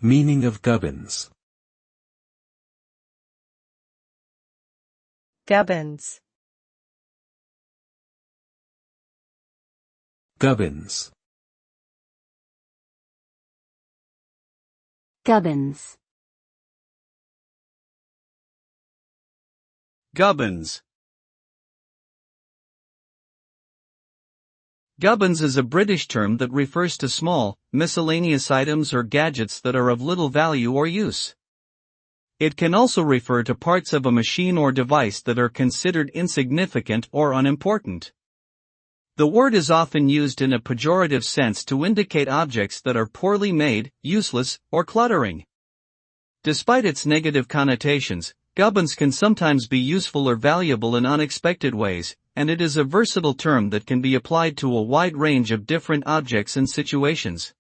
Meaning of gubbins. Gubbins. Gubbins. Gubbins. Gubbins. Gubbins is a British term that refers to small, miscellaneous items or gadgets that are of little value or use. It can also refer to parts of a machine or device that are considered insignificant or unimportant. The word is often used in a pejorative sense to indicate objects that are poorly made, useless, or cluttering. Despite its negative connotations, gubbins can sometimes be useful or valuable in unexpected ways, and it is a versatile term that can be applied to a wide range of different objects and situations.